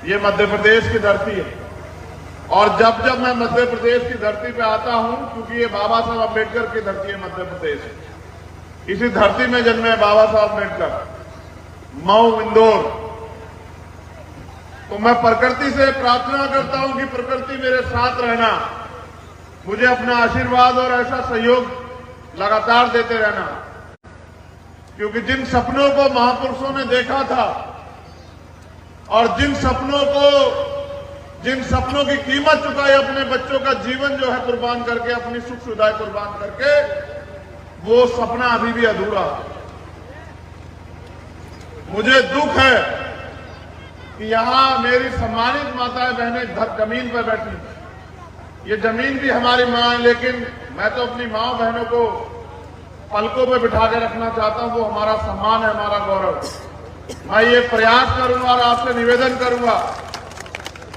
ये मध्य प्रदेश की धरती है और जब जब मैं मध्य प्रदेश की धरती पे आता हूं, क्योंकि ये बाबा साहब अम्बेडकर की धरती है मध्य प्रदेश, इसी धरती में जन्मे बाबा साहब अम्बेडकर, मऊ, इंदौर, तो मैं प्रकृति से प्रार्थना करता हूं कि प्रकृति मेरे साथ रहना, मुझे अपना आशीर्वाद और ऐसा सहयोग लगातार देते रहना, क्योंकि जिन सपनों को महापुरुषों ने देखा था और जिन सपनों की कीमत चुकाई, अपने बच्चों का जीवन जो है कुर्बान करके, अपनी सुख सुविधाएं कुर्बान करके, वो सपना अभी भी अधूरा है। मुझे दुख है कि यहां मेरी सम्मानित माताएं बहनें जमीन पर बैठी। ये जमीन भी हमारी मां है, लेकिन मैं तो अपनी मां बहनों को पलकों पे बिठा के रखना चाहता हूं। वो हमारा सम्मान है, हमारा गौरव। मैं ये प्रयास करूंगा और आपसे निवेदन करूंगा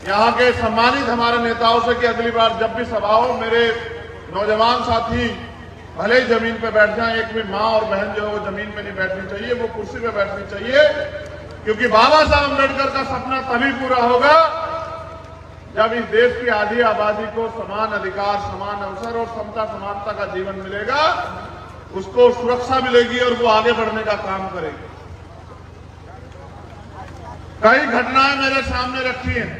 यहाँ के सम्मानित हमारे नेताओं से कि अगली बार जब भी सभा हो, मेरे नौजवान साथी भले ही जमीन पे बैठ जाएं, एक भी मां और बहन जो है वो जमीन पे नहीं बैठनी चाहिए, वो कुर्सी पे बैठनी चाहिए, क्योंकि बाबा साहब अम्बेडकर का सपना तभी पूरा होगा जब इस देश की आधी आबादी को समान अधिकार, समान अवसर और समता समानता का जीवन मिलेगा, उसको सुरक्षा मिलेगी और वो आगे बढ़ने का काम करेगी। कई घटनाएं मेरे सामने रखी हैं,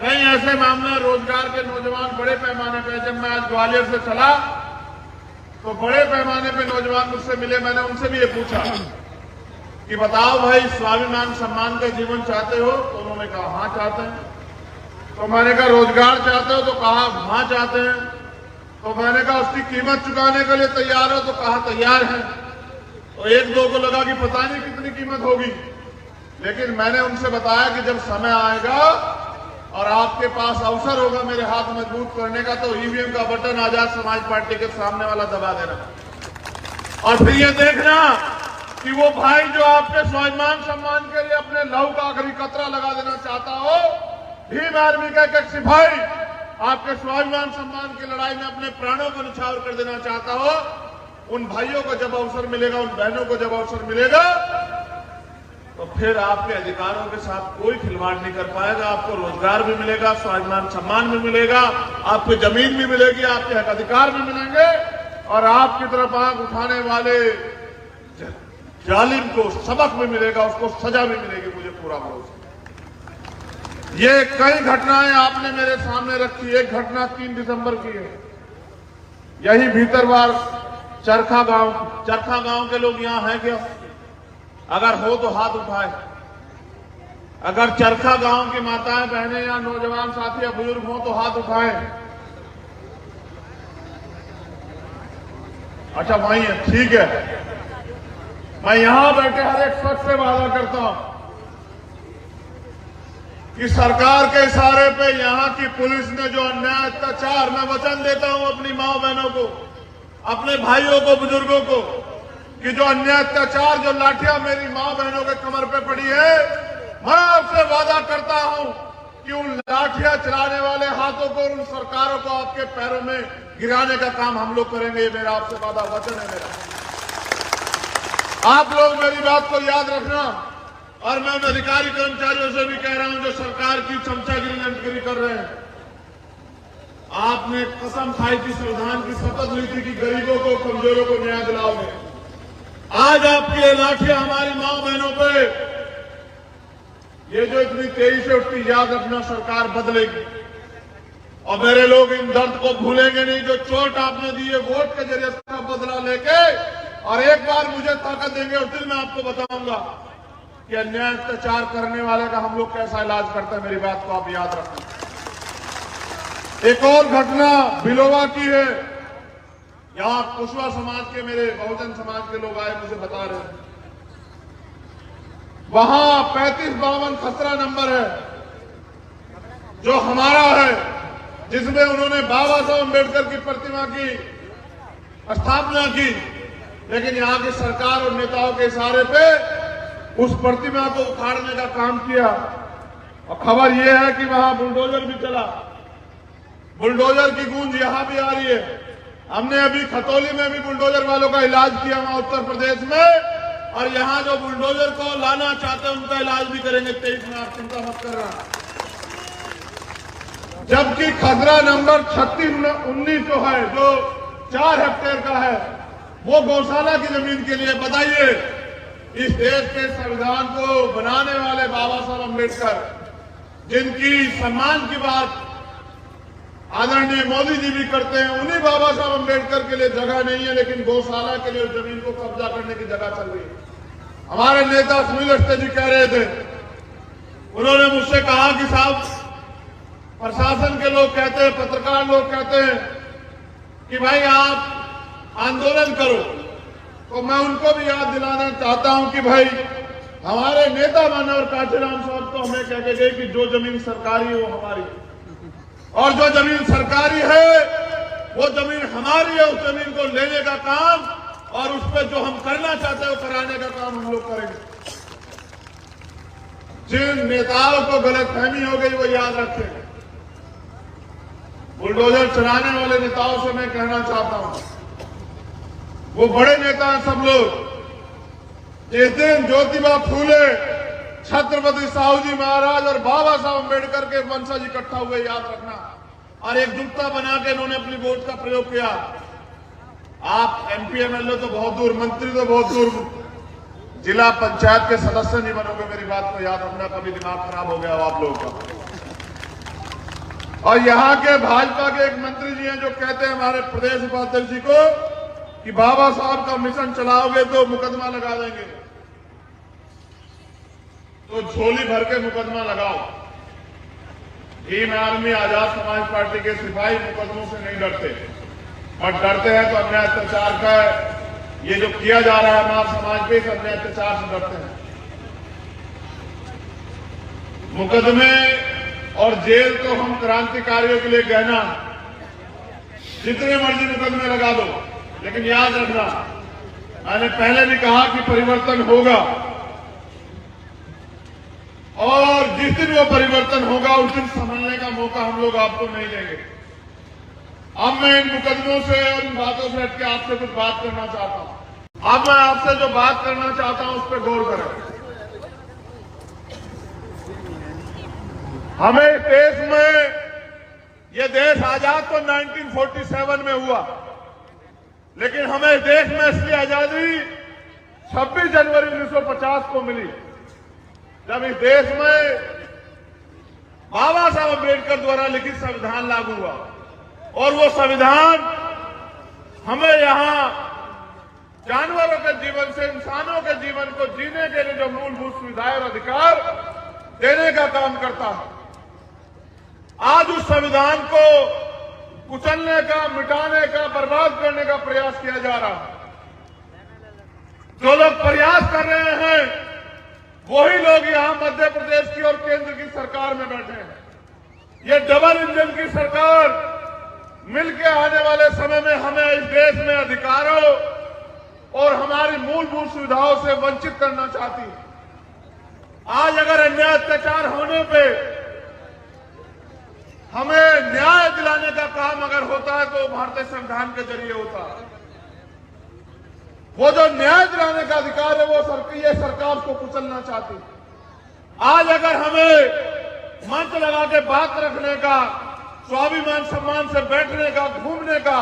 कई ऐसे मामले, रोजगार के नौजवान बड़े पैमाने पे, जब मैं आज ग्वालियर से चला तो बड़े पैमाने पे नौजवान मुझसे मिले। मैंने उनसे भी ये पूछा कि बताओ भाई, स्वाभिमान सम्मान का जीवन चाहते हो? तो उन्होंने कहा हाँ चाहते हैं। तो मैंने कहा रोजगार चाहते हो? तो कहा हाँ चाहते हैं। तो मैंने कहा उसकी कीमत चुकाने के लिए तैयार हो? तो कहा तैयार हैं। तो एक दो को लगा कि पता नहीं कितनी कीमत होगी, लेकिन मैंने उनसे बताया कि जब समय आएगा और आपके पास अवसर होगा मेरे हाथ मजबूत करने का, तो ईवीएम का बटन आजाद समाज पार्टी के सामने वाला दबा देना और फिर ये देखना कि वो भाई जो आपके स्वाभिमान सम्मान के लिए अपने लहू का आखिरी कतरा लगा देना चाहता हो, भीम आर्मी का एक सिपाही आपके स्वाभिमान सम्मान की लड़ाई में अपने प्राणों को न्यौछावर कर देना चाहता हो, उन भाइयों को जब अवसर मिलेगा, उन बहनों को जब अवसर मिलेगा, तो फिर आपके अधिकारों के साथ कोई खिलवाड़ नहीं कर पाएगा। आपको रोजगार भी मिलेगा, स्वाभिमान सम्मान भी मिलेगा, आपको जमीन भी मिलेगी, आपके हक अधिकार भी मिलेंगे और आपकी तरफ आंख उठाने वाले जालिम को सबक भी मिलेगा, उसको सजा भी मिलेगी, मुझे पूरा भरोसा। ये कई घटनाएं आपने मेरे सामने रखी। एक घटना 3 दिसंबर की है, यही भीतरवार चरखा गांव के लोग यहां हैं क्या? अगर हो तो हाथ उठाए। अगर चरखा गांव की माताएं बहनें या नौजवान साथी या बुजुर्ग हो तो हाथ उठाएं। अच्छा वहीं है, ठीक है। मैं यहां बैठे हर एक शख्स से वादा करता हूं कि सरकार के इशारे पे यहां की पुलिस ने जो अन्याय अत्याचार, मैं वचन देता हूं अपनी मां बहनों को, अपने भाइयों को, बुजुर्गों को, कि जो अन्याय अत्याचार, जो लाठियां मेरी मां बहनों के कमर पे पड़ी है, मैं आपसे वादा करता हूं कि उन लाठियां चलाने वाले हाथों को, उन सरकारों को आपके पैरों में गिराने का काम हम लोग करेंगे। ये मेरा आपसे वादा, वचन है मेरा। आप लोग मेरी बात को याद रखना। और मैं उन अधिकारी कर्मचारियों से भी कह रहा हूं जो सरकार की चमचागिरी लंचगिरी कर रहे हैं, आपने कसम खाई थी, संविधान की शपथ ली थी कि गरीबों को, कमजोरों को न्याय दिलाओगे। आज आपकी ये लाठियां हमारी मां बहनों पे, ये जो इतनी तेजी से उठती, याद रखना सरकार बदलेगी और मेरे लोग इन दर्द को भूलेंगे नहीं। जो चोट आपने दी है वोट के जरिए उसका बदला लेके, और एक बार मुझे ताकत देंगे और फिर मैं आपको बताऊंगा कि अन्याय अत्याचार करने वाले का हम लोग कैसा इलाज करते हैं। मेरी बात को आप याद रखना। एक और घटना बिलोवा की है, यहां कुशवा समाज के, मेरे बहुजन समाज के लोग आए, मुझे बता रहे हैं वहां 3552 खसरा नंबर है जो हमारा है, जिसमें उन्होंने बाबा साहब अम्बेडकर की प्रतिमा की स्थापना की, लेकिन यहां की सरकार और नेताओं के इशारे पे उस प्रतिमा को उखाड़ने का काम किया। और खबर यह है कि वहां बुलडोजर भी चला। बुलडोजर की गूंज यहां भी आ रही है। हमने अभी खतौली में भी बुलडोजर वालों का इलाज किया वहां उत्तर प्रदेश में, और यहाँ जो बुलडोजर को लाना चाहते हैं उनका इलाज भी करेंगे 23 में, आप चिंता मत कर रहा। जबकि खसरा नंबर 3619 जो है, जो 4 हेक्टेयर का है, वो गौशाला की जमीन के लिए। बताइए, इस देश के संविधान को बनाने वाले बाबा साहब अम्बेडकर, जिनकी सम्मान की बात आदरणीय मोदी जी भी करते हैं, उन्हीं बाबा साहब अम्बेडकर के लिए जगह नहीं है, लेकिन गौशाला के लिए जमीन को कब्जा करने की जगह चल रही है। हमारे नेता सुनील अवस्थी जी कह रहे थे, उन्होंने मुझसे कहा कि साहब, प्रशासन के लोग कहते हैं, पत्रकार लोग कहते हैं कि भाई आप आंदोलन करो, तो मैं उनको भी याद दिलाना चाहता हूं कि भाई हमारे नेता मानव कांचीराम साहब तो हमें कह के गए कि जो जमीन सरकारी है वो हमारी है, और जो जमीन सरकारी है वो जमीन हमारी है। उस जमीन को लेने का काम और उस पर जो हम करना चाहते हैं वो कराने का काम हम लोग करेंगे। जिन नेताओं को गलतफहमी हो गई वो याद रखें। बुलडोजर चलाने वाले नेताओं से मैं कहना चाहता हूं, वो बड़े नेता हैं सब लोग। जिस दिन ज्योतिबा फूले, छत्रपति साहू जी महाराज और बाबा साहब अम्बेडकर के वंशज इकट्ठा हुए, याद रखना, और एकजुटता बना के इन्होंने अपनी वोट का प्रयोग किया। आप एमपी एमएलए तो बहुत दूर, मंत्री तो बहुत दूर, जिला पंचायत के सदस्य नहीं बनोगे। मेरी बात को याद रखना, कभी दिमाग खराब हो गया हो आप लोगों का। और यहां के भाजपा के एक मंत्री जी हैं जो कहते हैं हमारे प्रदेश उपाध्यक्ष जी को कि बाबा साहब का मिशन चलाओगे तो मुकदमा लगा देंगे। तो झोली भर के मुकदमा लगाओ। भीम आर्मी, आजाद समाज पार्टी के सिपाही मुकदमों से नहीं डरते, और डरते हैं तो अन्याय अत्याचार का ये जो किया जा रहा है हमारे समाज पे, इस अन्याय अत्याचार से डरते हैं। मुकदमे और जेल तो हम क्रांतिकारियों के लिए गहना, जितने मर्जी मुकदमे लगा दो, लेकिन याद रखना, मैंने पहले भी कहा कि परिवर्तन होगा, और जिस दिन वो परिवर्तन होगा उस दिन संभलने का मौका हम लोग आपको नहीं देंगे। अब मैं इन मुकदमों से और इन बातों से हटके आपसे कुछ बात करना चाहता हूं। अब मैं आपसे जो बात करना चाहता हूं उस पर गौर करें। हमें इस देश में, ये देश आजाद तो 1947 में हुआ, लेकिन हमें इस देश में असली आजादी 26 जनवरी 1950 को मिली, जब इस देश में बाबा साहब अम्बेडकर द्वारा लिखित संविधान लागू हुआ। और वो संविधान हमें यहां जानवरों के जीवन से इंसानों के जीवन को जीने के लिए जो मूलभूत सुविधाएं और अधिकार देने का काम करता है। आज उस संविधान को कुचलने का, मिटाने का, बर्बाद करने का प्रयास किया जा रहा है। जो लोग प्रयास कर रहे हैं वही लोग यहां मध्य प्रदेश की और केंद्र की सरकार में बैठे हैं। ये डबल इंजन की सरकार मिलकर आने वाले समय में हमें इस देश में अधिकारों और हमारी मूलभूत सुविधाओं से वंचित करना चाहती है। आज अगर अन्याय अत्याचार होने पे हमें न्याय दिलाने का काम अगर होता है तो भारतीय संविधान के जरिए होता है। वो जो न्याय दिलाने का अधिकार है वो ये सरकार को कुचलना चाहती है। आज अगर हमें मंच लगा के बात रखने का, स्वाभिमान सम्मान से बैठने का, घूमने का,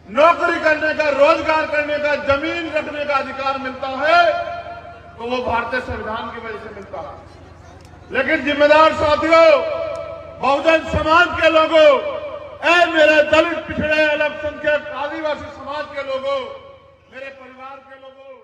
नौकरी करने का, रोजगार करने का, जमीन रखने का अधिकार मिलता है तो वो भारतीय संविधान की वजह से मिलता है। लेकिन जिम्मेदार साथियों, बहुजन समाज के लोगों, मेरे दलित, पिछड़े, अल्पसंख्यक, आदिवासी समाज के लोगों, मेरे परिवार के लोगों,